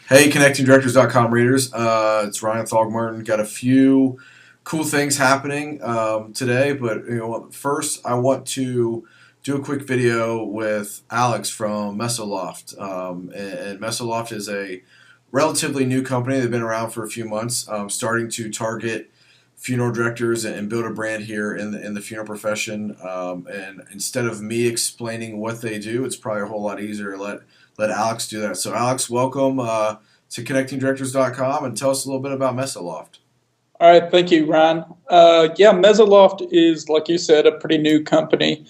Hey, ConnectingDirectors.com readers. It's Ryan Thogmartin. Got a few cool things happening today, but first I want to do a quick video with Alex from Mesoloft. And Mesoloft is a relatively new company. They've been around for a few months, starting to target funeral directors and build a brand here in the funeral profession. And instead of me explaining what they do, it's probably a whole lot easier to let Alex do that. So Alex, welcome to ConnectingDirectors.com, and tell us a little bit about Mesoloft. All right, thank you, Ryan. Yeah, Mesoloft is, like you said, a pretty new company.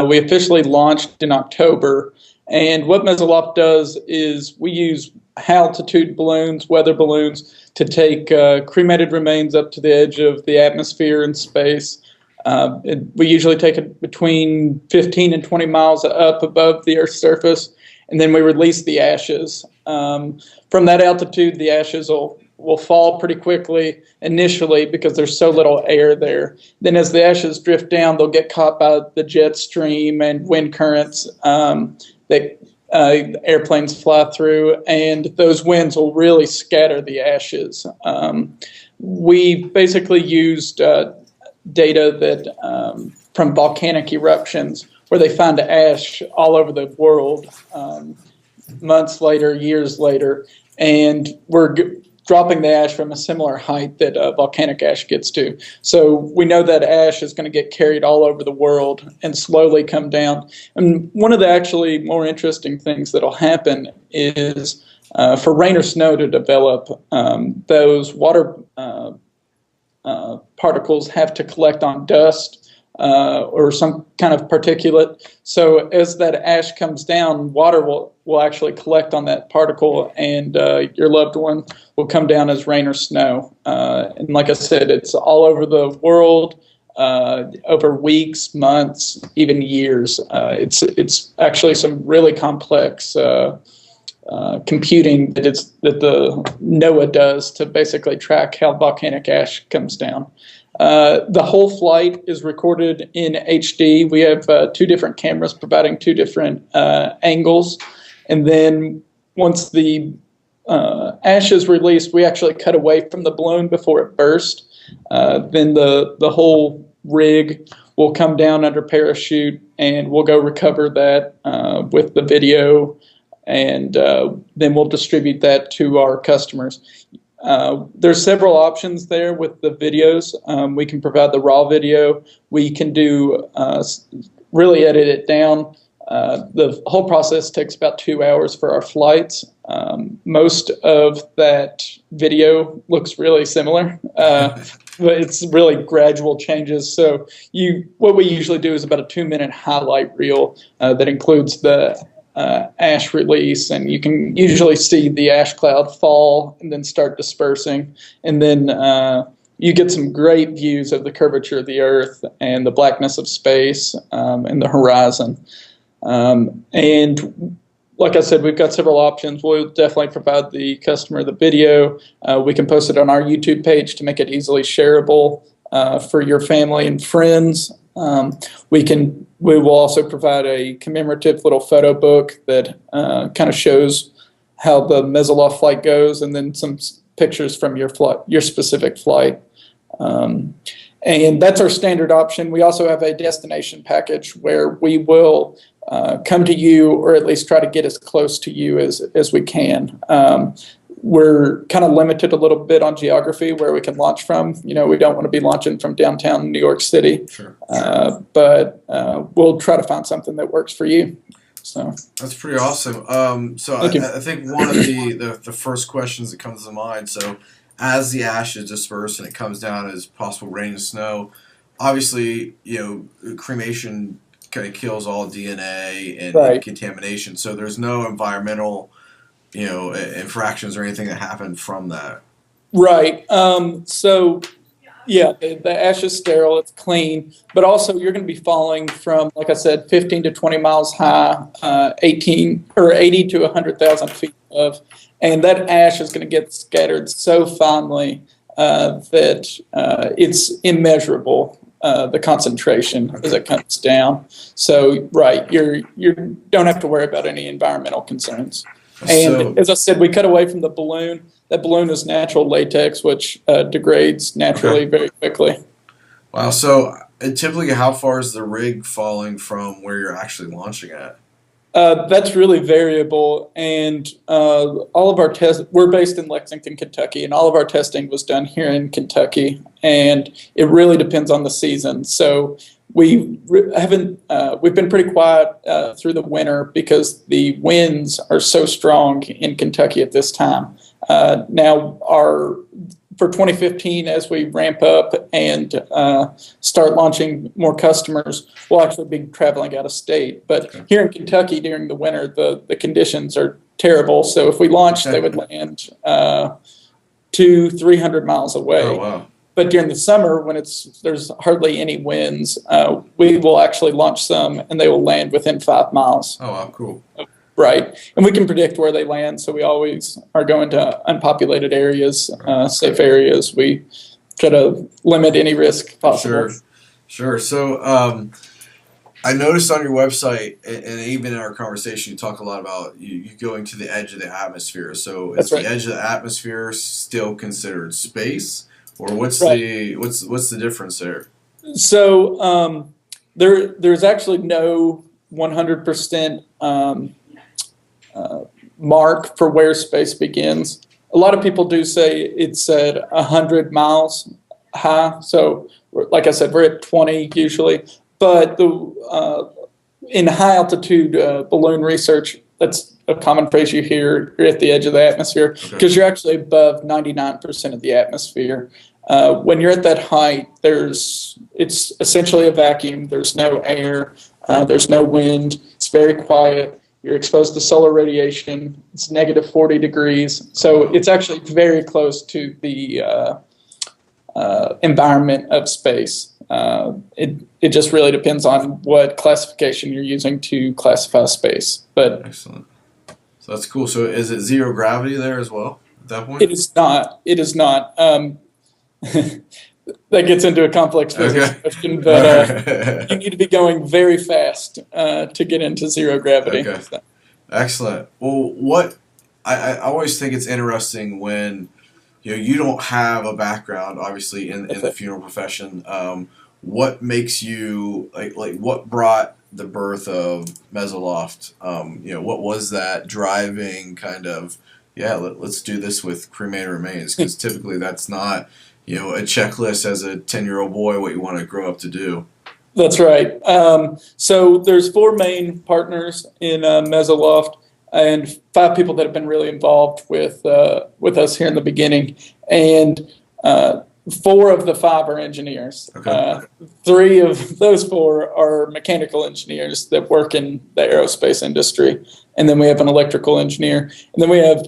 We officially launched in October, and what Mesoloft does is we use high-altitude balloons, weather balloons, to take cremated remains up to the edge of the atmosphere and space. We usually take it between 15 and 20 miles up above the Earth's surface, and then we release the ashes. From that altitude, the ashes will fall pretty quickly initially because there's so little air there. Then as the ashes drift down, they'll get caught by the jet stream and wind currents that airplanes fly through, and those winds will really scatter the ashes. We basically used data that from volcanic eruptions where they find ash all over the world months later, years later, and we're dropping the ash from a similar height that volcanic ash gets to. So we know that ash is going to get carried all over the world and slowly come down. And one of the actually more interesting things that will happen is for rain or snow to develop, those water particles have to collect on dust or some kind of particulate. So as that ash comes down, water will actually collect on that particle, and your loved one will come down as rain or snow. And like I said, it's all over the world, over weeks, months, even years. It's actually some really complex computing that the NOAA does to basically track how volcanic ash comes down. The whole flight is recorded in HD. We have two different cameras providing two different angles. And then once the ash is released, we actually cut away from the balloon before it burst. Then the whole rig will come down under parachute, and we'll go recover that with the video, and then we'll distribute that to our customers. There's several options there with the videos. We can provide the raw video. We can do really edit it down. The whole process takes about 2 hours for our flights. Most of that video looks really similar, but it's really gradual changes. So what we usually do is about a 2-minute highlight reel that includes the ash release, and you can usually see the ash cloud fall and then start dispersing, and then you get some great views of the curvature of the earth and the blackness of space and the horizon. And like I said, we've got several options. We'll definitely provide the customer the video. We can post it on our YouTube page to make it easily shareable for your family and friends. We will also provide a commemorative little photo book that kind of shows how the Mesoloft flight goes, and then some pictures from your specific flight. And that's our standard option. We also have a destination package where we will come to you, or at least try to get as close to you as we can. We're kind of limited a little bit on geography where we can launch from. We don't want to be launching from downtown New York City. Sure. But we'll try to find something that works for you. So that's pretty awesome. So I think one of the first questions that comes to mind, so as the ash is dispersed and it comes down as possible rain and snow, obviously, cremation kind of kills all DNA and contamination. So there's no environmental infractions or anything that happened from that. Right. So, yeah, the ash is sterile, it's clean, but also you're going to be falling from, like I said, 15 to 20 miles high, 80 to 100,000 feet above, and that ash is going to get scattered so finely that it's immeasurable, the concentration as it comes down. So, right, you don't have to worry about any environmental concerns. And So, as I said, we cut away from the balloon. That balloon is natural latex, which degrades okay. naturally very quickly. Wow. So, typically, how far is the rig falling from where you're actually launching at? That's really variable, and all of our tests, we're based in Lexington, Kentucky, and all of our testing was done here in Kentucky, and it really depends on the season. So we've been pretty quiet through the winter because the winds are so strong in Kentucky at this time. Now, for 2015, as we ramp up and start launching more customers, we'll actually be traveling out of state. But Okay. here in Kentucky during the winter, the conditions are terrible. So if we launched, they would land 200-300 miles Oh, away. wow. But during the summer, when there's hardly any winds, we will actually launch some, and they will land within 5 miles. Oh, wow. Cool. Right. And we can predict where they land, so we always are going to unpopulated areas, safe areas. We try to limit any risk possible. Sure. Sure. So, I noticed on your website, and even in our conversation, you talk a lot about you going to the edge of the atmosphere. So, is That's the right. edge of the atmosphere still considered space, or Right. what's the difference there? So there's actually no 100% mark for where space begins. A lot of people do say it's at 100 miles high. So, like I said, we're at 20 usually. But in high altitude balloon research, that's a common phrase you hear. You're at the edge of the atmosphere Okay. because you're actually above 99% of the atmosphere. When you're at that height, it's essentially a vacuum. There's no air. There's no wind. It's very quiet. You're exposed to solar radiation. It's negative 40 degrees. So it's actually very close to the environment of space. It just really depends on what classification you're using to classify space. But Excellent. So that's cool. So, is it zero gravity there as well at that point? it is not. It is not. That gets into a complex physics Okay. question, All but you right. need to be going very fast to get into zero gravity. Okay. So, Excellent. Well, what I always think it's interesting when you don't have a background, obviously, in that's the it. funeral profession. What makes you like what brought the birth of Mesoloft? What was that driving kind of? Yeah, let's do this with cremated remains because typically that's not a checklist as a 10-year-old boy what you want to grow up to do. That's right. So there's four main partners in Mesoloft and five people that have been really involved with us here in the beginning. And four of the five are engineers. Okay. Three of those four are mechanical engineers that work in the aerospace industry. And then we have an electrical engineer. And then we have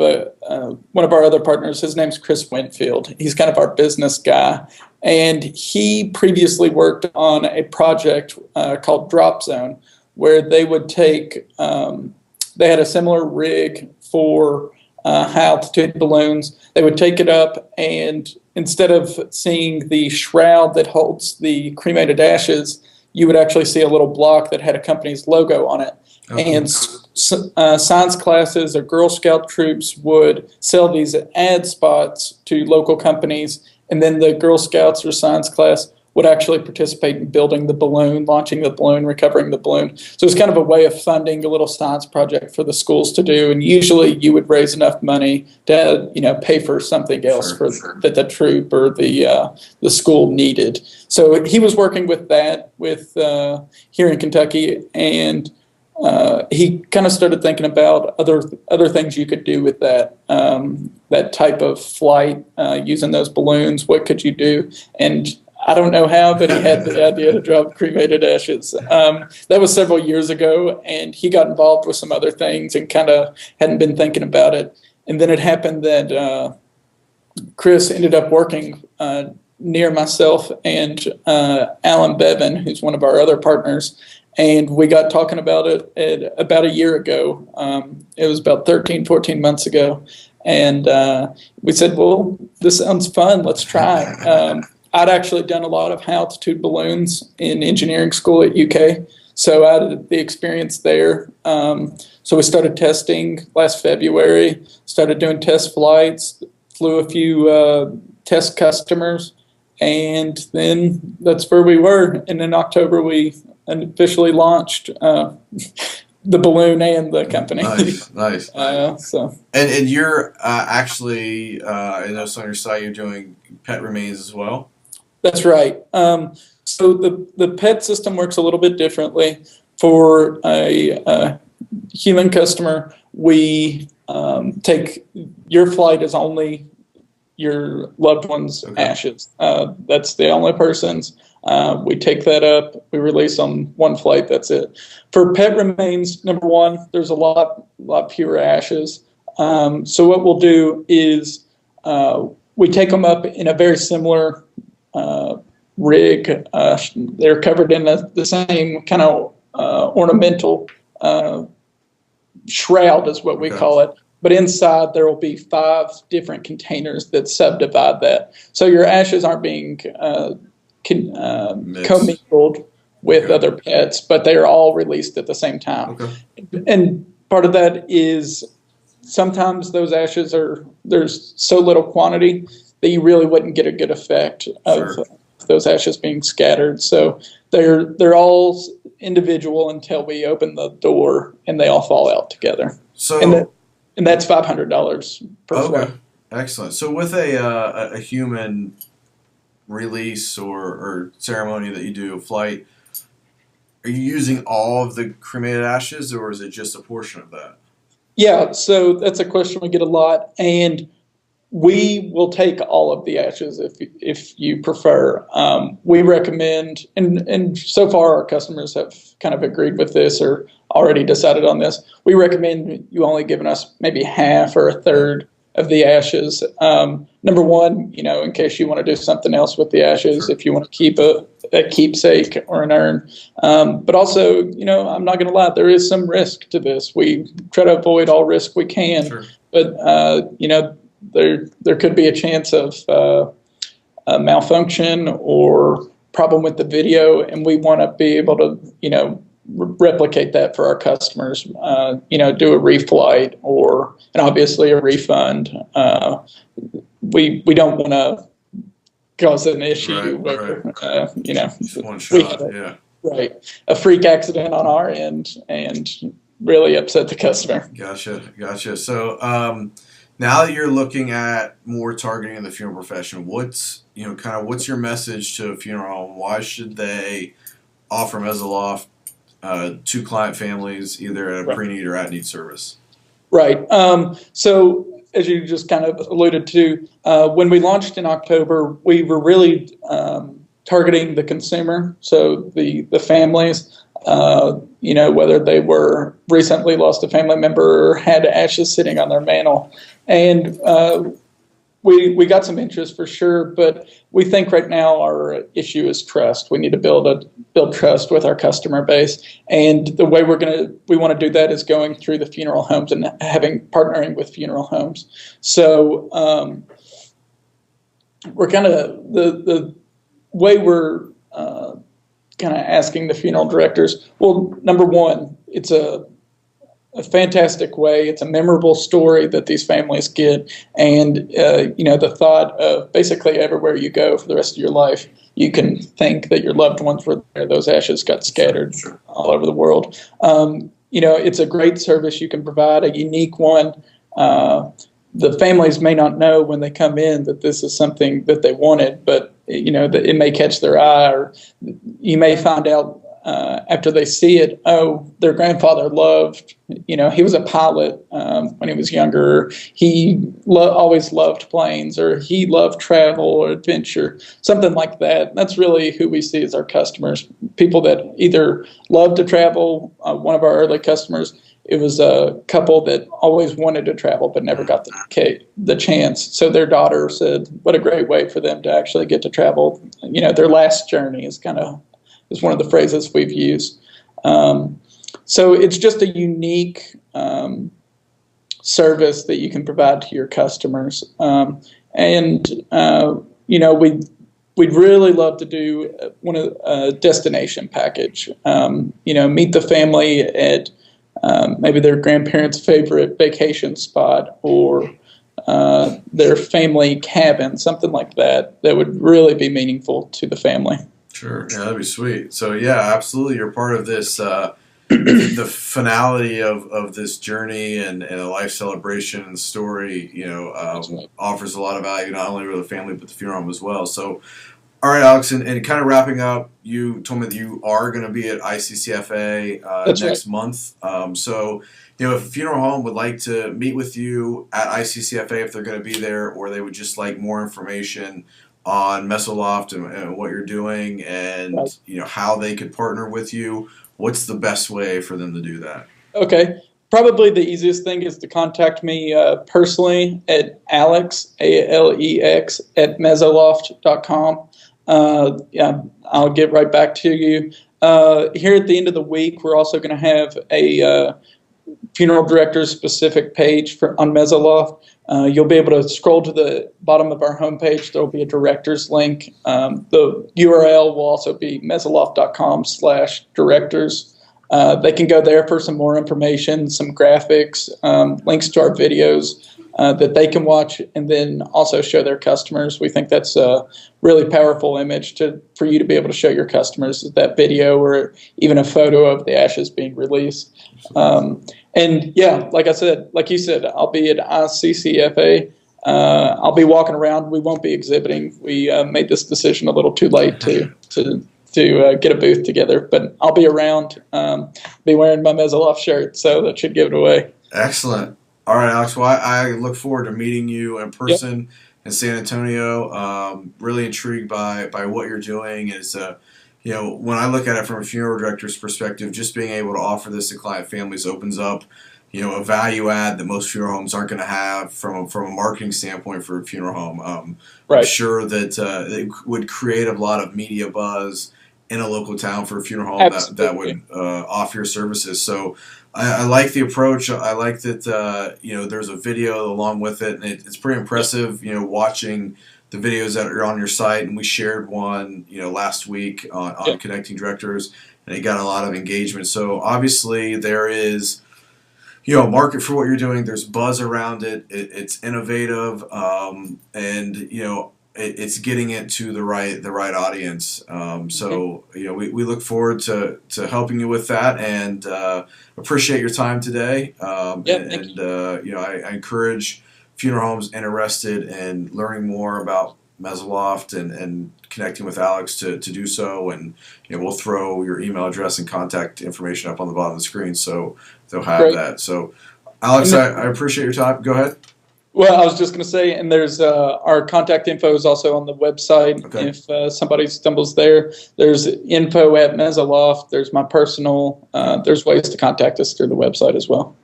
one of our other partners. His name's Chris Winfield. He's kind of our business guy. And he previously worked on a project called Drop Zone, where they would take, they had a similar rig for high altitude balloons. They would take it up, and instead of seeing the shroud that holds the cremated ashes, you would actually see a little block that had a company's logo on it. Oh, And cool. science classes or Girl Scout troops would sell these ad spots to local companies, and then the Girl Scouts or science class would actually participate in building the balloon, launching the balloon, recovering the balloon. So it's kind of a way of funding a little science project for the schools to do. And usually you would raise enough money to pay for something else Sure. that the troop or the school needed. So he was working with that here in Kentucky, and he kind of started thinking about other things you could do with that type of flight using those balloons. What could you do? And I don't know how, but he had the idea to drop cremated ashes. That was several years ago, and he got involved with some other things and kind of hadn't been thinking about it. And then it happened that Chris ended up working near myself and Alan Bevan, who's one of our other partners. And we got talking about it about a year ago. It was about 13, 14 months ago. And we said, well, this sounds fun. Let's try. I'd actually done a lot of high altitude balloons in engineering school at UK. So I had the experience there. So we started testing last February, started doing test flights, flew a few test customers, and then that's where we were. And in October, we officially launched the balloon and the company. Nice. So. And you're actually, I noticed on your site you're doing pet remains as well? That's right. So the PET system works a little bit differently. For a human customer, we take your flight is only your loved one's ashes. That's the only person's. We take that up, we release on one flight, that's it. For pet remains, number one, there's a lot fewer ashes. So what we'll do is we take them up in a very similar rig. They're covered in the same kind of ornamental shroud is what we call it. But inside there will be 5 different containers that subdivide that. So your ashes aren't being commingled with other pets, but they are all released at the same time. And part of that is sometimes those ashes there's so little quantity that you really wouldn't get a good effect of those ashes being scattered. So they're all individual until we open the door and they all fall out together. So and that's $500 per flight. Excellent. So with a human release or ceremony that you do, a flight, are you using all of the cremated ashes, or is it just a portion of that? Yeah, so that's a question we get a lot, and we will take all of the ashes if you prefer. We recommend, and so far our customers have kind of agreed with this or already decided on this. We recommend you only giving us maybe half or a third of the ashes. Number one, in case you want to do something else with the ashes, if you want to keep a keepsake or an urn. But also, I'm not going to lie, there is some risk to this. We try to avoid all risk we can, but there could be a chance of a malfunction or problem with the video, and we want to be able to, replicate that for our customers. Do a reflight and obviously a refund. We don't want to cause an issue where one shot, a freak accident on our end and really upset the customer. Gotcha. So now that you're looking at more targeting the funeral profession, what's your message to a funeral home? Why should they offer Mesoloft to client families, either at a pre-need or at-need service? Right. So as you just kind of alluded to, when we launched in October, we were really targeting the consumer, so the families, whether they were recently lost a family member or had ashes sitting on their mantle. And we got some interest for sure, but we think right now our issue is trust. We need to build trust with our customer base, and the way we want to do that is going through the funeral homes and partnering with funeral homes. So we're kind of the way we're kind of asking the funeral directors. Well, number one, it's a fantastic way. It's a memorable story that these families get, and the thought of basically everywhere you go for the rest of your life, you can think that your loved ones were there. Those ashes got scattered all over the world. It's a great service you can provide, a unique one. The families may not know when they come in that this is something that they wanted, but that it may catch their eye, or you may find out after they see it, their grandfather loved, he was a pilot when he was younger. He always loved planes, or he loved travel or adventure, something like that. That's really who we see as our customers, people that either love to travel. One of our early customers, it was a couple that always wanted to travel but never got the chance. So their daughter said, what a great way for them to actually get to travel. Their last journey is one of the phrases we've used. So it's just a unique service that you can provide to your customers. we'd really love to do one of a destination package. Meet the family at maybe their grandparents' favorite vacation spot, or their family cabin, something like that. That would really be meaningful to the family. Sure, yeah, that'd be sweet. So yeah, absolutely, you're part of this. The finality of this journey and a life celebration and story, Right. offers a lot of value not only to the family but the funeral home as well. So, all right, Alex, and kind of wrapping up, you told me that you are going to be at ICCFA That's right. next month. So, if a funeral home would like to meet with you at ICCFA, if they're going to be there, or they would just like more information on Mesoloft and what you're doing, and Right. how they could partner with you, what's the best way for them to do that? Okay. Probably the easiest thing is to contact me personally at Alex, Alex, at mesoloft.com. Yeah, I'll get right back to you. Here at the end of the week, we're also going to have a funeral director's specific page on Mesoloft. You'll be able to scroll to the bottom of our homepage. There will be a director's link. The URL will also be mesoloft.com/directors. They can go there for some more information, some graphics, links to our videos that they can watch, and then also show their customers. We think that's a really powerful image for you to be able to show your customers, that video or even a photo of the ashes being released. And yeah, like you said, I'll be at ICCFA. I'll be walking around. We won't be exhibiting. We made this decision a little too late to get a booth together, but I'll be around. Be wearing my Mesoloft shirt, so that should give it away. Excellent. All right, Alex. Well, I look forward to meeting you in Yep. person in San Antonio. Really intrigued by what you're doing. When I look at it from a funeral director's perspective, just being able to offer this to client families opens up, a value add that most funeral homes aren't going to have from a marketing standpoint for a funeral home. I'm Right. sure that it would create a lot of media buzz in a local town for a funeral home that Absolutely. would offer your services. So I like the approach. I like that there's a video along with it, and it's pretty impressive. Watching the videos that are on your site, and we shared one last week on Yep. connecting directors, and it got a lot of engagement. So obviously there is a market for what you're doing. There's buzz around it. It's innovative, and it's getting it to the right audience. So we look forward to helping you with that, and appreciate your time today. Yep. Thank you. I encourage funeral homes interested in learning more about Mesoloft and connecting with Alex to do so. And we'll throw your email address and contact information up on the bottom of the screen, so they'll have Great. that. So, Alex, I appreciate your time. Go ahead. Well, I was just going to say, and there's our contact info is also on the website. Okay. If somebody stumbles there, there's info at Mesoloft. There's my personal. There's ways to contact us through the website as well.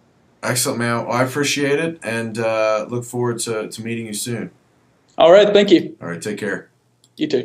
Excellent, man. Well, I appreciate it, and look forward to meeting you soon. All right. Thank you. All right, take care. You too.